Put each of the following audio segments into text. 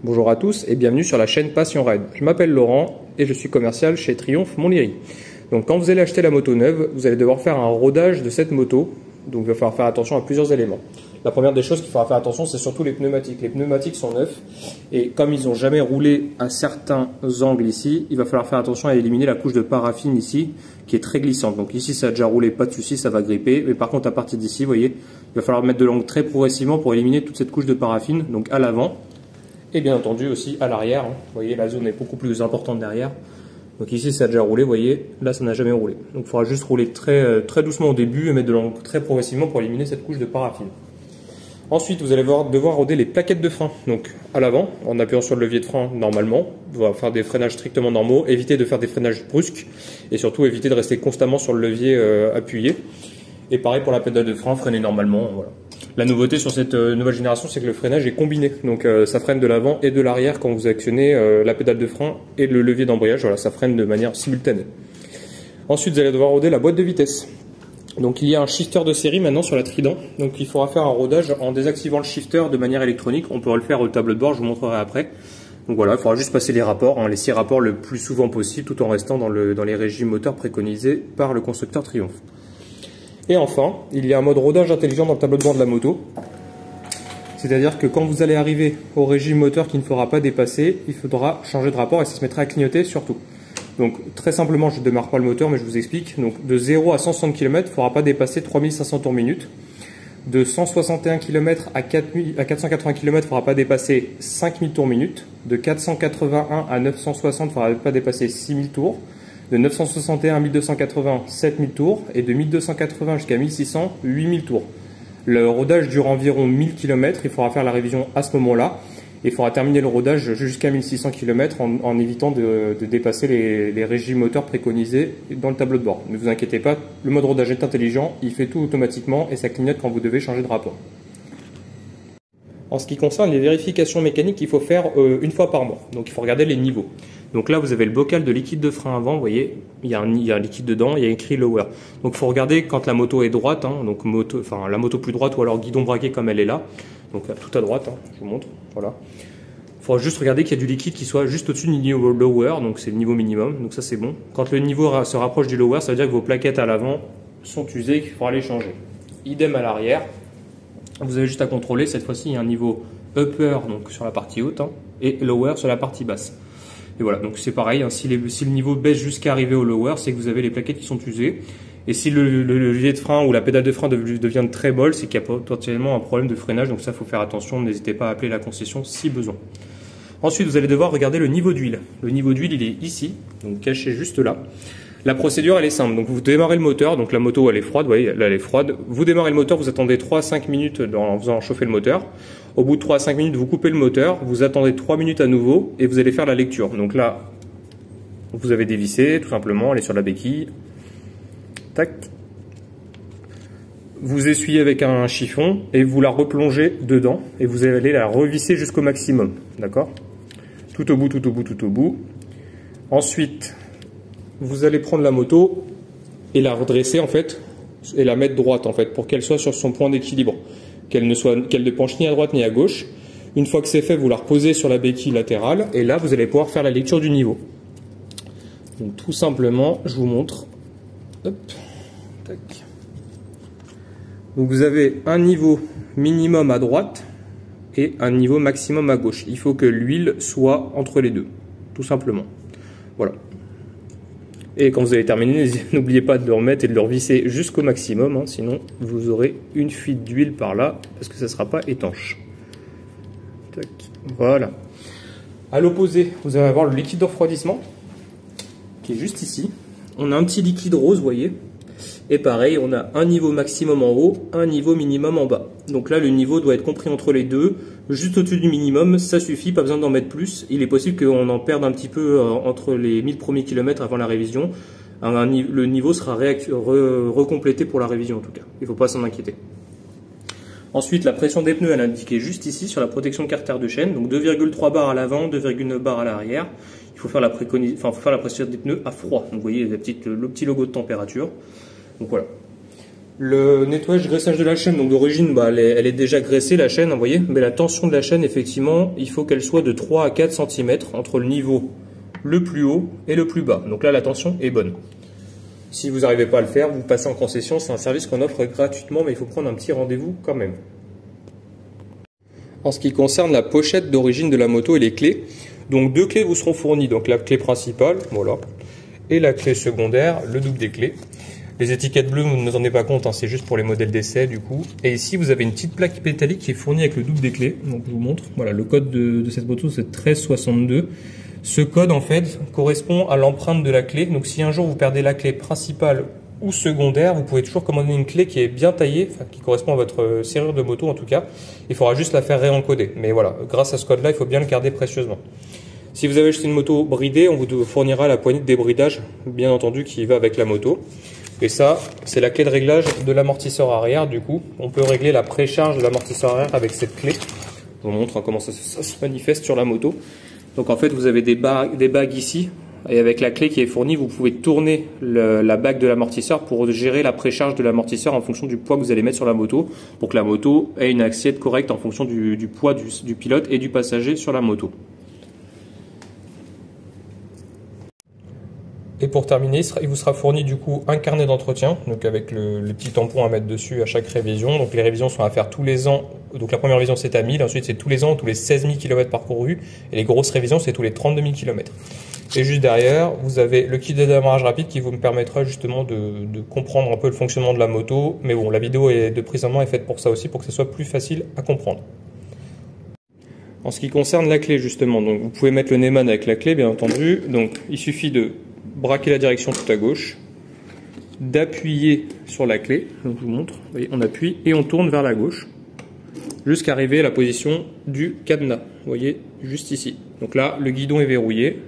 Bonjour à tous et bienvenue sur la chaîne Passion Ride. Je m'appelle Laurent et je suis commercial chez Triumph Montlhéry. Donc quand vous allez acheter la moto neuve, vous allez devoir faire un rodage de cette moto. Donc il va falloir faire attention à plusieurs éléments. La première des choses qu'il faudra faire attention, c'est surtout les pneumatiques. Les pneumatiques sont neufs et comme ils n'ont jamais roulé à certains angles ici, il va falloir faire attention à éliminer la couche de paraffine ici qui est très glissante. Donc ici ça a déjà roulé, pas de souci, ça va gripper. Mais par contre à partir d'ici, vous voyez, il va falloir mettre de l'angle très progressivement pour éliminer toute cette couche de paraffine. Donc à l'avant. Et bien entendu aussi à l'arrière, vous voyez la zone est beaucoup plus importante derrière. Donc ici ça a déjà roulé, vous voyez, là ça n'a jamais roulé. Donc il faudra juste rouler très doucement au début et mettre de l'angle très progressivement pour éliminer cette couche de paraffine. Ensuite vous allez devoir roder les plaquettes de frein. Donc à l'avant, en appuyant sur le levier de frein normalement, vous allez faire des freinages strictement normaux, éviter de faire des freinages brusques et surtout éviter de rester constamment sur le levier appuyé. Et pareil pour la pédale de frein, freiner normalement, voilà. La nouveauté sur cette nouvelle génération, c'est que le freinage est combiné. Donc ça freine de l'avant et de l'arrière quand vous actionnez la pédale de frein et le levier d'embrayage. Voilà, ça freine de manière simultanée. Ensuite, vous allez devoir roder la boîte de vitesse. Donc il y a un shifter de série maintenant sur la Trident. Donc il faudra faire un rodage en désactivant le shifter de manière électronique. On pourra le faire au tableau de bord, je vous montrerai après. Donc voilà, il faudra juste passer les rapports, les 6 rapports le plus souvent possible, tout en restant dans les régimes moteurs préconisés par le constructeur Triumph. Et enfin, il y a un mode rodage intelligent dans le tableau de bord de la moto. C'est-à-dire que quand vous allez arriver au régime moteur qui ne fera pas dépasser, il faudra changer de rapport et ça se mettra à clignoter surtout. Donc très simplement, je ne démarre pas le moteur mais je vous explique. Donc de 0 à 160 km, il ne faudra pas dépasser 3500 tours minute. De 161 km à 480 km, il ne faudra pas dépasser 5000 tours minute. De 481 à 960, il ne faudra pas dépasser 6000 tours. De 961 à 1280, 7000 tours, et de 1280 jusqu'à 1600, 8000 tours. Le rodage dure environ 1000 km, il faudra faire la révision à ce moment-là, et il faudra terminer le rodage jusqu'à 1600 km en évitant de dépasser les régimes moteurs préconisés dans le tableau de bord. Ne vous inquiétez pas, le mode rodage est intelligent, il fait tout automatiquement et ça clignote quand vous devez changer de rapport. En ce qui concerne les vérifications mécaniques, il faut faire une fois par mois, donc il faut regarder les niveaux. Donc là, vous avez le bocal de liquide de frein avant, vous voyez, il y a un liquide dedans, il y a écrit lower. Donc il faut regarder quand la moto est droite, donc la moto plus droite ou alors guidon braqué comme elle est là. Donc tout à droite, je vous montre, voilà. Il faudra juste regarder qu'il y a du liquide qui soit juste au-dessus du niveau lower, donc c'est le niveau minimum, donc ça c'est bon. Quand le niveau se rapproche du lower, ça veut dire que vos plaquettes à l'avant sont usées et qu'il faudra les changer. Idem à l'arrière, vous avez juste à contrôler, cette fois-ci il y a un niveau upper donc sur la partie haute et lower sur la partie basse. Et voilà, donc c'est pareil, si le niveau baisse jusqu'à arriver au lower, c'est que vous avez les plaquettes qui sont usées. Et si le levier de frein ou la pédale de frein devient très molle, c'est qu'il y a potentiellement un problème de freinage. Donc ça, il faut faire attention, n'hésitez pas à appeler la concession si besoin. Ensuite, vous allez devoir regarder le niveau d'huile. Le niveau d'huile, il est ici, donc caché juste là. La procédure, elle est simple. Donc vous démarrez le moteur, donc la moto, elle est froide, vous voyez, là elle est froide. Vous démarrez le moteur, vous attendez 3 à 5 minutes en faisant chauffer le moteur. Au bout de 3 à 5 minutes, vous coupez le moteur, vous attendez 3 minutes à nouveau et vous allez faire la lecture. Donc là, vous avez dévissé, tout simplement, elle est sur la béquille. Tac. Vous essuyez avec un chiffon et vous la replongez dedans et vous allez la revisser jusqu'au maximum. D'accord ? Tout au bout, tout au bout, tout au bout. Ensuite, vous allez prendre la moto et la redresser en fait et la mettre droite en fait pour qu'elle soit sur son point d'équilibre, qu'elle ne penche ni à droite ni à gauche. Une fois que c'est fait, vous la reposez sur la béquille latérale et là vous allez pouvoir faire la lecture du niveau. Donc tout simplement, je vous montre. Hop. Tac. Donc vous avez un niveau minimum à droite et un niveau maximum à gauche. Il faut que l'huile soit entre les deux, tout simplement. Voilà. Et quand vous allez terminer, n'oubliez pas de le remettre et de le revisser jusqu'au maximum, sinon vous aurez une fuite d'huile par là, parce que ça ne sera pas étanche. Tac. Voilà. À l'opposé, vous allez avoir le liquide de refroidissement, qui est juste ici. On a un petit liquide rose, vous voyez. Et pareil, on a un niveau maximum en haut, un niveau minimum en bas. Donc là, le niveau doit être compris entre les deux. Juste au-dessus du minimum, ça suffit, pas besoin d'en mettre plus. Il est possible qu'on en perde un petit peu entre les 1000 premiers kilomètres avant la révision. Le niveau sera recomplété pour la révision en tout cas. Il ne faut pas s'en inquiéter. Ensuite, la pression des pneus, elle est indiquée juste ici sur la protection carter de chaîne. Donc 2,3 bars à l'avant, 2,9 bars à l'arrière. Il faut faire la pression des pneus à froid. Donc vous voyez le petit logo de température. Donc voilà. Le nettoyage, graissage de la chaîne, donc d'origine, elle est déjà graissée la chaîne, vous voyez, mais la tension de la chaîne, effectivement, il faut qu'elle soit de 3 à 4 cm entre le niveau le plus haut et le plus bas. Donc là, la tension est bonne. Si vous n'arrivez pas à le faire, vous passez en concession, c'est un service qu'on offre gratuitement, mais il faut prendre un petit rendez-vous quand même. En ce qui concerne la pochette d'origine de la moto et les clés, donc 2 clés vous seront fournies, donc la clé principale, voilà, et la clé secondaire, le double des clés. Les étiquettes bleues, vous ne tenez pas compte, hein, c'est juste pour les modèles d'essai du coup. Et ici, vous avez une petite plaque métallique qui est fournie avec le double des clés. Donc je vous montre. Voilà, le code de cette moto, c'est 1362. Ce code, en fait, correspond à l'empreinte de la clé. Donc si un jour vous perdez la clé principale ou secondaire, vous pouvez toujours commander une clé qui est bien taillée, enfin, qui correspond à votre serrure de moto en tout cas. Il faudra juste la faire réencoder. Mais voilà, grâce à ce code-là, il faut bien le garder précieusement. Si vous avez acheté une moto bridée, on vous fournira la poignée de débridage, bien entendu, qui va avec la moto. Et ça, c'est la clé de réglage de l'amortisseur arrière. Du coup, on peut régler la précharge de l'amortisseur arrière avec cette clé. Je vous montre comment ça se manifeste sur la moto. Donc en fait, vous avez des bagues ici. Et avec la clé qui est fournie, vous pouvez tourner la bague de l'amortisseur pour gérer la précharge de l'amortisseur en fonction du poids que vous allez mettre sur la moto. Pour que la moto ait une assiette correcte en fonction du poids du pilote et du passager sur la moto. Et pour terminer, il vous sera fourni du coup un carnet d'entretien, donc avec les petits tampons à mettre dessus à chaque révision. Donc les révisions sont à faire tous les ans. Donc la première révision c'est à 1000, ensuite c'est tous les ans, tous les 16 000 km parcourus. Et les grosses révisions c'est tous les 32 000 km. Et juste derrière, vous avez le kit de démarrage rapide qui vous permettra justement de comprendre un peu le fonctionnement de la moto. Mais bon, la vidéo de prise en main est faite pour ça aussi, pour que ce soit plus facile à comprendre. En ce qui concerne la clé justement, donc vous pouvez mettre le Neyman avec la clé bien entendu. Donc il suffit de braquer la direction tout à gauche, d'appuyer sur la clé, donc je vous montre, vous voyez, on appuie et on tourne vers la gauche jusqu'à arriver à la position du cadenas, vous voyez, juste ici. Donc là, le guidon est verrouillé,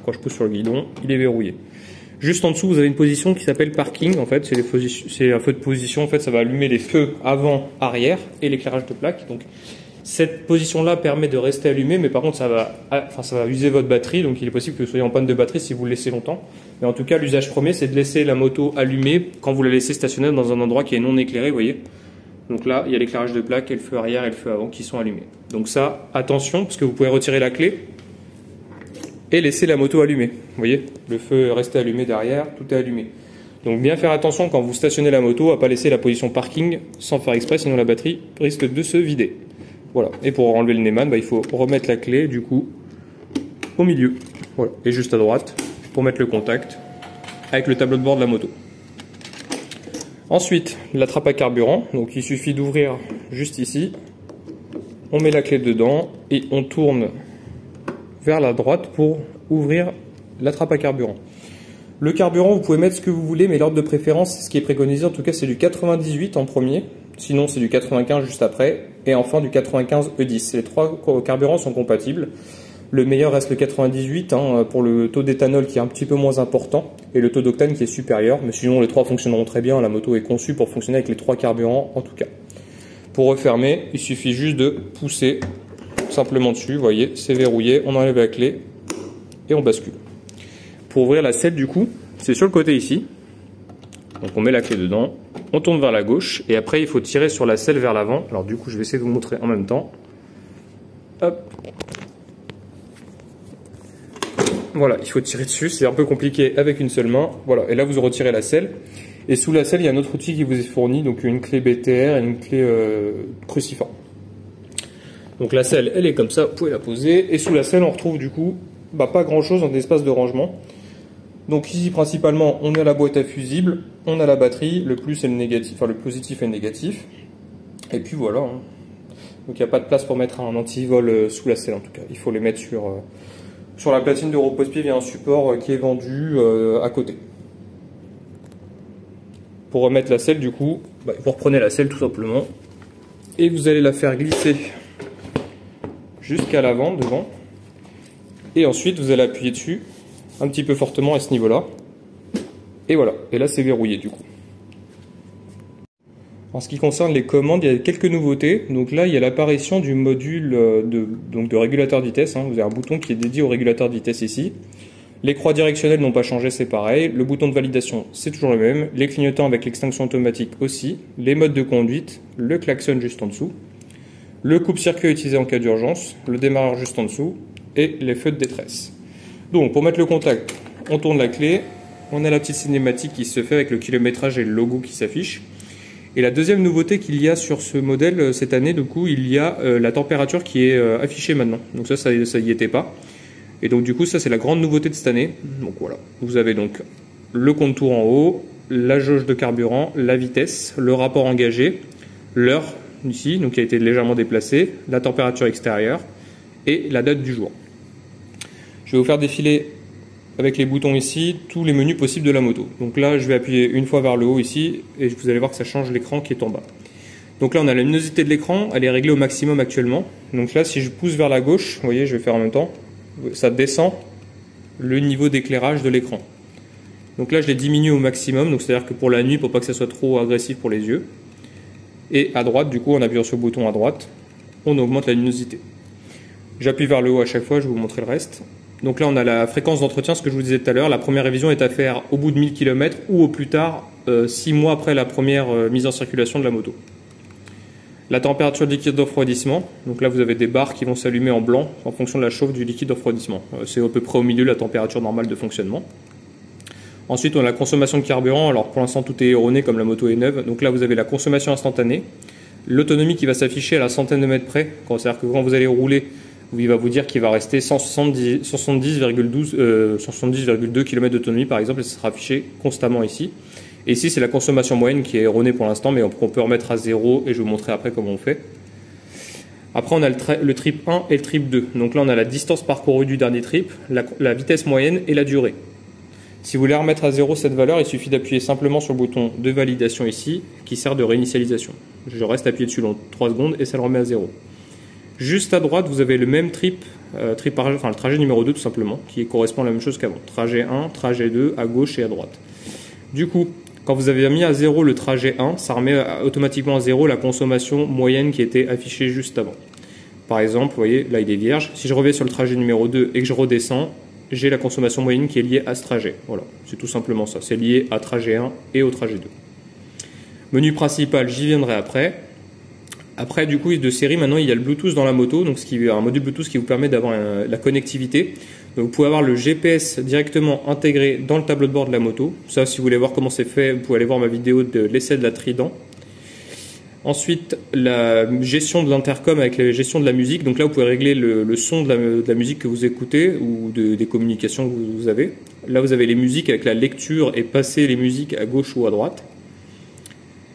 quand je pousse sur le guidon, il est verrouillé. Juste en dessous, vous avez une position qui s'appelle parking, en fait, c'est un feu de position, en fait, ça va allumer les feux avant, arrière et l'éclairage de plaque. Donc cette position-là permet de rester allumé, mais par contre, ça va user votre batterie, donc il est possible que vous soyez en panne de batterie si vous le laissez longtemps. Mais en tout cas, l'usage premier, c'est de laisser la moto allumée quand vous la laissez stationner dans un endroit qui est non éclairé, vous voyez. Donc là, il y a l'éclairage de plaque et le feu arrière et le feu avant qui sont allumés. Donc ça, attention, parce que vous pouvez retirer la clé et laisser la moto allumée. Vous voyez, le feu est resté allumé derrière, tout est allumé. Donc bien faire attention quand vous stationnez la moto à pas laisser la position parking sans faire exprès, sinon la batterie risque de se vider. Voilà. Et pour enlever le Neyman, il faut remettre la clé du coup au milieu. Voilà. Et juste à droite pour mettre le contact avec le tableau de bord de la moto. Ensuite, la trappe à carburant. Donc il suffit d'ouvrir juste ici. On met la clé dedans et on tourne vers la droite pour ouvrir la trappe à carburant. Le carburant, vous pouvez mettre ce que vous voulez, mais l'ordre de préférence, ce qui est préconisé en tout cas, c'est du 98 en premier. Sinon, c'est du 95 juste après. Et enfin, du 95 E10. Les trois carburants sont compatibles. Le meilleur reste le 98 pour le taux d'éthanol qui est un petit peu moins important et le taux d'octane qui est supérieur. Mais sinon, les trois fonctionneront très bien. La moto est conçue pour fonctionner avec les trois carburants en tout cas. Pour refermer, il suffit juste de pousser simplement dessus. Vous voyez, c'est verrouillé. On enlève la clé et on bascule. Pour ouvrir la selle, du coup, c'est sur le côté ici. Donc on met la clé dedans, on tourne vers la gauche et après il faut tirer sur la selle vers l'avant. Alors du coup je vais essayer de vous montrer en même temps. Hop. Voilà, il faut tirer dessus, c'est un peu compliqué avec une seule main. Voilà, et là vous retirez la selle. Et sous la selle il y a un autre outil qui vous est fourni, donc une clé BTR et une clé cruciforme. Donc la selle elle est comme ça, vous pouvez la poser. Et sous la selle on retrouve du coup pas grand chose en espace de rangement. Donc ici principalement on a la boîte à fusibles, on a la batterie, le plus et le négatif, enfin le positif et le négatif. Et puis voilà. Donc il n'y a pas de place pour mettre un antivol sous la selle en tout cas. Il faut les mettre sur la platine de repose-pied via un support qui est vendu à côté. Pour remettre la selle du coup, vous reprenez la selle tout simplement et vous allez la faire glisser jusqu'à l'avant, devant. Et ensuite vous allez appuyer dessus un petit peu fortement à ce niveau-là. Et voilà. Et là, c'est verrouillé du coup. En ce qui concerne les commandes, il y a quelques nouveautés. Donc là, il y a l'apparition du module de régulateur de vitesse. Vous avez un bouton qui est dédié au régulateur de vitesse ici. Les croix directionnelles n'ont pas changé, c'est pareil. Le bouton de validation, c'est toujours le même. Les clignotants avec l'extinction automatique aussi. Les modes de conduite, le klaxon juste en dessous. Le coupe-circuit utilisé en cas d'urgence. Le démarreur juste en dessous. Et les feux de détresse. Donc, pour mettre le contact, on tourne la clé. On a la petite cinématique qui se fait avec le kilométrage et le logo qui s'affiche. Et la deuxième nouveauté qu'il y a sur ce modèle cette année, du coup, il y a la température qui est affichée maintenant. Donc ça y était pas. Et donc du coup, ça c'est la grande nouveauté de cette année. Donc voilà, vous avez donc le contour en haut, la jauge de carburant, la vitesse, le rapport engagé, l'heure ici, donc qui a été légèrement déplacée, la température extérieure et la date du jour. Je vais vous faire défiler avec les boutons ici tous les menus possibles de la moto. Donc là, je vais appuyer une fois vers le haut ici et vous allez voir que ça change l'écran qui est en bas. Donc là, on a la luminosité de l'écran, elle est réglée au maximum actuellement. Donc là, si je pousse vers la gauche, vous voyez, je vais faire en même temps, ça descend le niveau d'éclairage de l'écran. Donc là, je l'ai diminué au maximum, donc c'est-à-dire que pour la nuit, pour pas que ça soit trop agressif pour les yeux. Et à droite, du coup, en appuyant sur le bouton à droite, on augmente la luminosité. J'appuie vers le haut à chaque fois, je vais vous montrer le reste. Donc là, on a la fréquence d'entretien, ce que je vous disais tout à l'heure. La première révision est à faire au bout de 1000 km ou au plus tard 6 mois après la première mise en circulation de la moto. La température de liquide de refroidissement, donc là vous avez des barres qui vont s'allumer en blanc en fonction de la chauffe du liquide de refroidissement. C'est à peu près au milieu de la température normale de fonctionnement. Ensuite on a la consommation de carburant, alors pour l'instant tout est erroné comme la moto est neuve, donc là vous avez la consommation instantanée, l'autonomie qui va s'afficher à la centaine de mètres près, c'est-à-dire que quand vous allez rouler, il va vous dire qu'il va rester 170,2 km d'autonomie par exemple, et ça sera affiché constamment ici. Et ici, c'est la consommation moyenne qui est erronée pour l'instant, mais on peut remettre à 0 et je vais vous montrer après comment on fait. Après, on a le trip 1 et le trip 2. Donc là, on a la distance parcourue du dernier trip, la vitesse moyenne et la durée. Si vous voulez remettre à 0 cette valeur, il suffit d'appuyer simplement sur le bouton de validation ici, qui sert de réinitialisation. Je reste appuyé dessus dans 3 secondes et ça le remet à 0. Juste à droite, vous avez le même le trajet numéro 2 tout simplement, qui correspond à la même chose qu'avant. Trajet 1, trajet 2, à gauche et à droite. Du coup, quand vous avez mis à 0 le trajet 1, ça remet automatiquement à 0 la consommation moyenne qui était affichée juste avant. Par exemple, vous voyez, là il est vierge. Si je reviens sur le trajet numéro 2 et que je redescends, j'ai la consommation moyenne qui est liée à ce trajet. Voilà, c'est tout simplement ça. C'est lié à trajet 1 et au trajet 2. Menu principal, j'y viendrai après. Après, du coup, de série, maintenant, il y a le Bluetooth dans la moto, donc un module Bluetooth qui vous permet d'avoir la connectivité. Donc, vous pouvez avoir le GPS directement intégré dans le tableau de bord de la moto. Ça, si vous voulez voir comment c'est fait, vous pouvez aller voir ma vidéo de l'essai de la Trident. Ensuite, la gestion de l'intercom avec la gestion de la musique. Donc là, vous pouvez régler le son de la musique que vous écoutez ou des communications que vous avez. Là, vous avez les musiques avec la lecture et passer les musiques à gauche ou à droite.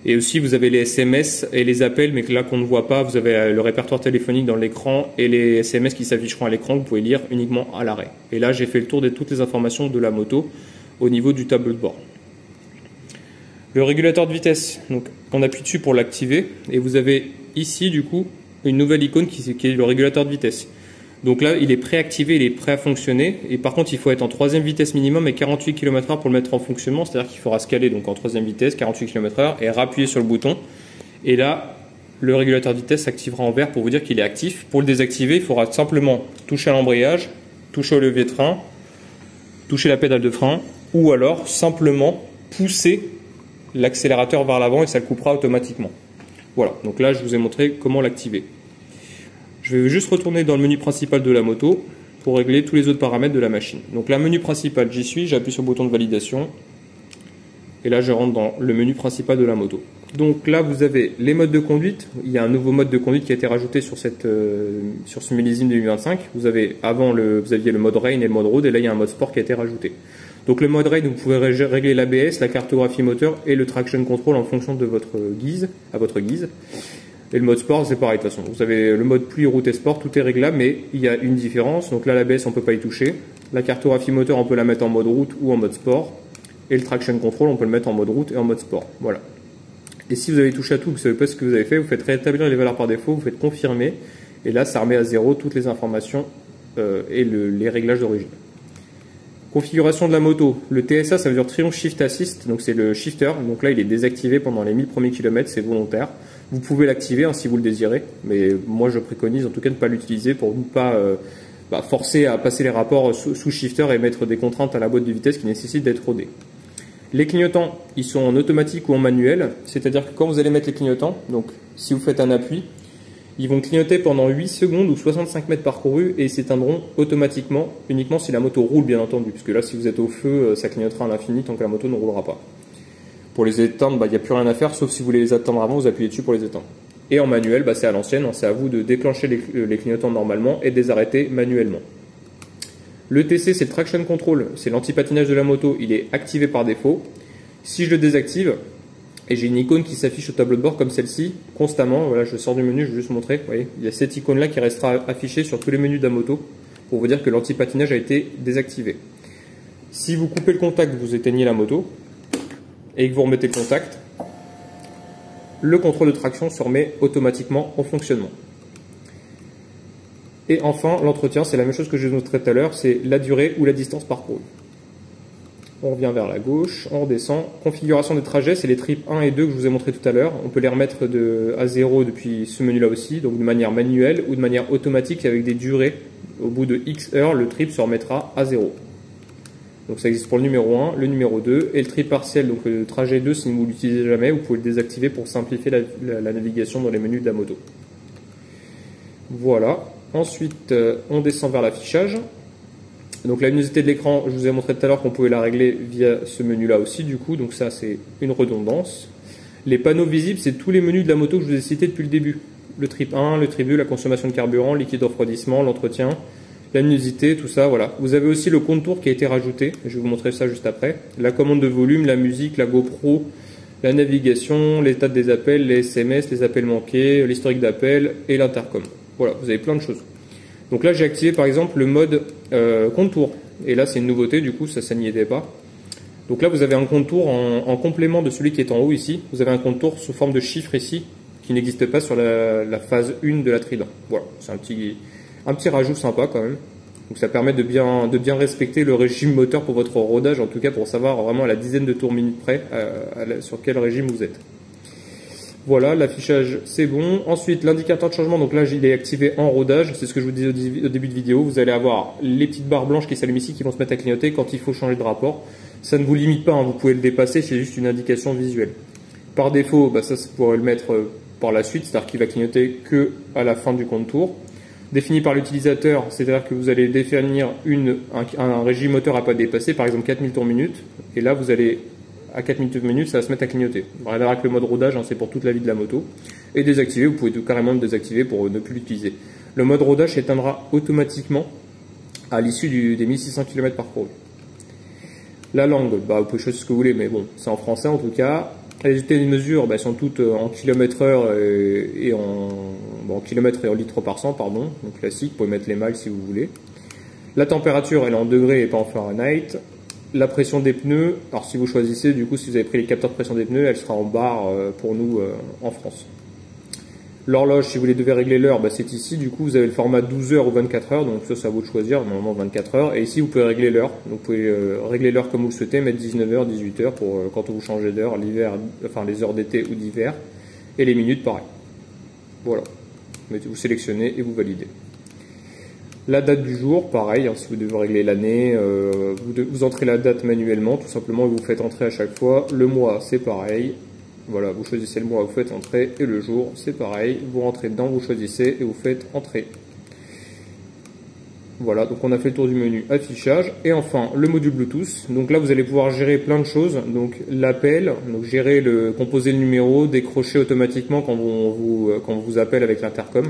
Et aussi, vous avez les SMS et les appels, mais là qu'on ne voit pas, vous avez le répertoire téléphonique dans l'écran et les SMS qui s'afficheront à l'écran, vous pouvez lire uniquement à l'arrêt. Et là, j'ai fait le tour de toutes les informations de la moto au niveau du tableau de bord. Le régulateur de vitesse, donc on appuie dessus pour l'activer, et vous avez ici, du coup, une nouvelle icône qui est le régulateur de vitesse. Donc là, il est préactivé, il est prêt à fonctionner. Et par contre, il faut être en 3e vitesse minimum et 48 km/h pour le mettre en fonctionnement. C'est-à-dire qu'il faudra se caler donc en 3e vitesse, 48 km/h, et rappuyer sur le bouton. Et là, le régulateur de vitesse s'activera en vert pour vous dire qu'il est actif. Pour le désactiver, il faudra simplement toucher à l'embrayage, toucher au levier de frein, toucher la pédale de frein, ou alors simplement pousser l'accélérateur vers l'avant et ça le coupera automatiquement. Voilà, donc là, je vous ai montré comment l'activer. Je vais juste retourner dans le menu principal de la moto pour régler tous les autres paramètres de la machine. Donc là, menu principal, j'y suis, j'appuie sur le bouton de validation. Et là, je rentre dans le menu principal de la moto. Donc là, vous avez les modes de conduite. Il y a un nouveau mode de conduite qui a été rajouté sur ce millésime 2025. Vous aviez le mode Rain et le mode Road, et là, il y a un mode Sport qui a été rajouté. Donc le mode Rain, vous pouvez régler l'ABS, la cartographie moteur et le traction control en fonction de votre guise, à votre guise. Et le mode sport, c'est pareil de toute façon. Vous avez le mode pluie, route et sport, tout est réglable, mais il y a une différence. Donc là, l'ABS, on ne peut pas y toucher. La cartographie moteur, on peut la mettre en mode route ou en mode sport. Et le traction control, on peut le mettre en mode route et en mode sport. Voilà. Et si vous avez touché à tout, vous ne savez pas ce que vous avez fait, vous faites rétablir les valeurs par défaut, vous faites confirmer. Et là, ça remet à 0 toutes les informations et les réglages d'origine. Configuration de la moto. Le TSA, ça veut dire Triumph Shift Assist, donc c'est le shifter. Donc là, il est désactivé pendant les 1000 premiers kilomètres, c'est volontaire. Vous pouvez l'activer si vous le désirez, mais moi je préconise en tout cas de ne pas l'utiliser pour ne pas forcer à passer les rapports sous shifter et mettre des contraintes à la boîte de vitesse qui nécessitent d'être rodées. Les clignotants, ils sont en automatique ou en manuel, c'est-à-dire que quand vous allez mettre les clignotants, donc si vous faites un appui, ils vont clignoter pendant 8 secondes ou 65 mètres parcourus et s'éteindront automatiquement, uniquement si la moto roule bien entendu, puisque là si vous êtes au feu, ça clignotera à l'infini tant que la moto ne roulera pas. Pour les éteindre, il n'y a plus rien à faire, sauf si vous voulez les éteindre avant, vous appuyez dessus pour les éteindre. Et en manuel, c'est à l'ancienne, c'est à vous de déclencher les clignotants normalement et de les arrêter manuellement. Le TC, c'est le traction control, c'est l'antipatinage de la moto, il est activé par défaut. Si je le désactive, et j'ai une icône qui s'affiche au tableau de bord comme celle-ci, constamment, voilà, je sors du menu, je vais juste vous montrer, vous voyez, il y a cette icône-là qui restera affichée sur tous les menus de la moto, pour vous dire que l'antipatinage a été désactivé. Si vous coupez le contact, vous éteignez la moto, et que vous remettez le contact, le contrôle de traction se remet automatiquement en fonctionnement. Et enfin, l'entretien, c'est la même chose que je vous montrais tout à l'heure, c'est la durée ou la distance parcourue. On revient vers la gauche, on redescend. Configuration des trajets, c'est les tripes 1 et 2 que je vous ai montré tout à l'heure. On peut les remettre à 0 depuis ce menu-là aussi, donc de manière manuelle ou de manière automatique avec des durées. Au bout de X heures, le trip se remettra à 0. Donc ça existe pour le numéro 1, le numéro 2 et le trip partiel, donc le trajet 2, si vous ne l'utilisez jamais, vous pouvez le désactiver pour simplifier la navigation dans les menus de la moto. Voilà. Ensuite, on descend vers l'affichage. Donc la luminosité de l'écran, je vous ai montré tout à l'heure qu'on pouvait la régler via ce menu-là aussi, du coup, donc ça c'est une redondance. Les panneaux visibles, c'est tous les menus de la moto que je vous ai cités depuis le début. Le trip 1, le trip 2, la consommation de carburant, liquide de refroidissement, l'entretien, la luminosité, tout ça, voilà. Vous avez aussi le contour qui a été rajouté, je vais vous montrer ça juste après. La commande de volume, la musique, la GoPro, la navigation, l'état des appels, les SMS, les appels manqués, l'historique d'appels et l'intercom. Voilà, vous avez plein de choses. Donc là, j'ai activé par exemple le mode contour. Et là, c'est une nouveauté, du coup, ça n'y était pas. Donc là, vous avez un contour en complément de celui qui est en haut ici. Vous avez un contour sous forme de chiffre ici, qui n'existe pas sur la phase 1 de la Trident. Voilà, c'est un petit rajout sympa quand même. Donc ça permet de bien respecter le régime moteur pour votre rodage, en tout cas pour savoir vraiment à la dizaine de tours minutes près sur quel régime vous êtes. Voilà, l'affichage c'est bon. Ensuite, l'indicateur de changement, donc là il est activé en rodage, c'est ce que je vous disais au début de vidéo. Vous allez avoir les petites barres blanches qui s'allument ici qui vont se mettre à clignoter quand il faut changer de rapport. Ça ne vous limite pas, hein, vous pouvez le dépasser, c'est juste une indication visuelle. Par défaut, ça vous pourrez le mettre par la suite, c'est-à-dire qu'il va clignoter que à la fin du contour. Défini par l'utilisateur, c'est-à-dire que vous allez définir un régime moteur à pas dépasser, par exemple 4000 tours minute, et là vous allez à 4000 tours minute, ça va se mettre à clignoter. Rien avec le mode rodage, c'est pour toute la vie de la moto. Et désactiver, vous pouvez carrément le désactiver pour ne plus l'utiliser. Le mode rodage s'éteindra automatiquement à l'issue des 1600 km parcourus. La langue, vous pouvez choisir ce que vous voulez, mais bon, c'est en français en tout cas. Les unités de mesure sont toutes en km/h et en kilomètres et en litres par 100, pardon, donc classique, vous pouvez mettre les miles si vous voulez. La température, elle est en degrés et pas en Fahrenheit. La pression des pneus, alors si vous choisissez, du coup, si vous avez pris les capteurs de pression des pneus, elle sera en barre pour nous en France. L'horloge, si vous devez régler l'heure, c'est ici, du coup, vous avez le format 12 heures ou 24 heures, donc ça, c'est à vous de choisir, normalement 24 heures. Et ici, vous pouvez régler l'heure, donc vous pouvez régler l'heure comme vous le souhaitez, mettre 19 heures, 18 heures pour quand vous changez d'heure, l'hiver, enfin les heures d'été ou d'hiver, et les minutes, pareil. Voilà, vous sélectionnez et vous validez. La date du jour, pareil, si vous devez régler l'année, vous entrez la date manuellement, tout simplement, et vous faites entrer à chaque fois. Le mois, c'est pareil. Voilà, vous choisissez le mois, vous faites entrer, et le jour, c'est pareil. Vous rentrez dedans, vous choisissez, et vous faites entrer. Voilà, donc on a fait le tour du menu affichage. Et enfin, le module Bluetooth. Donc là, vous allez pouvoir gérer plein de choses. Donc l'appel, donc gérer composer le numéro, décrocher automatiquement quand on vous appelle avec l'intercom.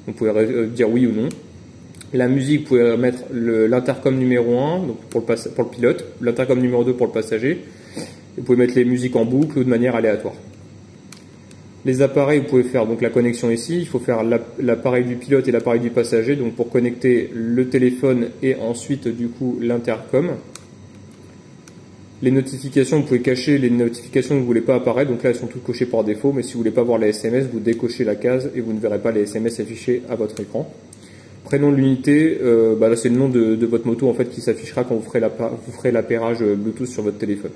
Vous pouvez dire oui ou non. La musique, vous pouvez mettre l'intercom numéro 1 donc pour le pilote, l'intercom numéro 2 pour le passager. Vous pouvez mettre les musiques en boucle ou de manière aléatoire. Les appareils, vous pouvez faire donc la connexion ici. Il faut faire l'appareil du pilote et l'appareil du passager, donc pour connecter le téléphone et ensuite du coup l'intercom. Les notifications, vous pouvez cacher les notifications que vous ne voulez pas apparaître. Donc là, elles sont toutes cochées par défaut, mais si vous ne voulez pas voir les SMS, vous décochez la case et vous ne verrez pas les SMS affichés à votre écran. Prénom de l'unité, là c'est le nom de votre moto en fait qui s'affichera quand vous ferez l'appairage Bluetooth sur votre téléphone.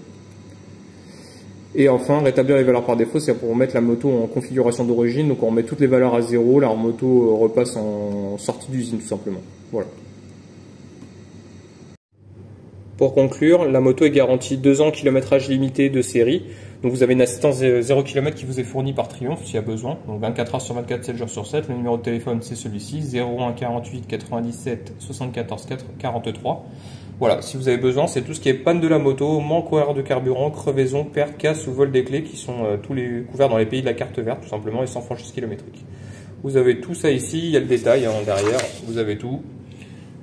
Et enfin, rétablir les valeurs par défaut, c'est pour mettre la moto en configuration d'origine. Donc on remet toutes les valeurs à 0, la moto repasse en sortie d'usine tout simplement. Voilà. Pour conclure, la moto est garantie 2 ans kilométrage limité de série. Donc vous avez une assistance 0 km qui vous est fournie par Triumph s'il y a besoin. Donc 24 heures sur 24, 7 jours sur 7. Le numéro de téléphone c'est celui-ci, 01 48 97 74 43. Voilà, si vous avez besoin, c'est tout ce qui est panne de la moto, manque horaire de carburant, crevaison, perte, casse ou vol des clés qui sont tous les couverts dans les pays de la carte verte tout simplement et sans franchise kilométrique. Vous avez tout ça ici, il y a le détail derrière, vous avez tout.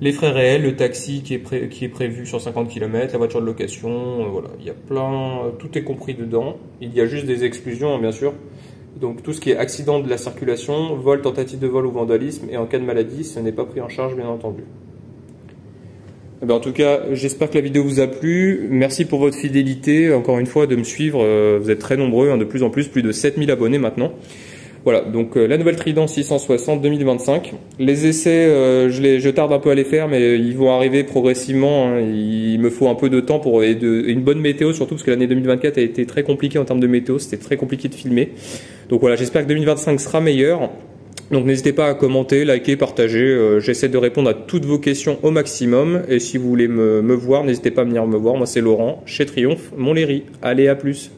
Les frais réels, le taxi qui est prévu sur 50 km, la voiture de location, voilà, il y a tout est compris dedans. Il y a juste des exclusions, bien sûr. Donc tout ce qui est accident de la circulation, vol, tentative de vol ou vandalisme, et en cas de maladie, ce n'est pas pris en charge, bien entendu. En tout cas, j'espère que la vidéo vous a plu. Merci pour votre fidélité, encore une fois, de me suivre. Vous êtes très nombreux, de plus en plus de 7000 abonnés maintenant. Voilà, donc la nouvelle Trident 660 2025. Les essais, je tarde un peu à les faire, mais ils vont arriver progressivement. Hein. Il me faut un peu de temps pour une bonne météo, surtout parce que l'année 2024 a été très compliquée en termes de météo. C'était très compliqué de filmer. Donc voilà, j'espère que 2025 sera meilleur. Donc n'hésitez pas à commenter, liker, partager. J'essaie de répondre à toutes vos questions au maximum. Et si vous voulez me voir, n'hésitez pas à venir me voir. Moi, c'est Laurent, chez Triumph, Montlhéry. Allez, à plus.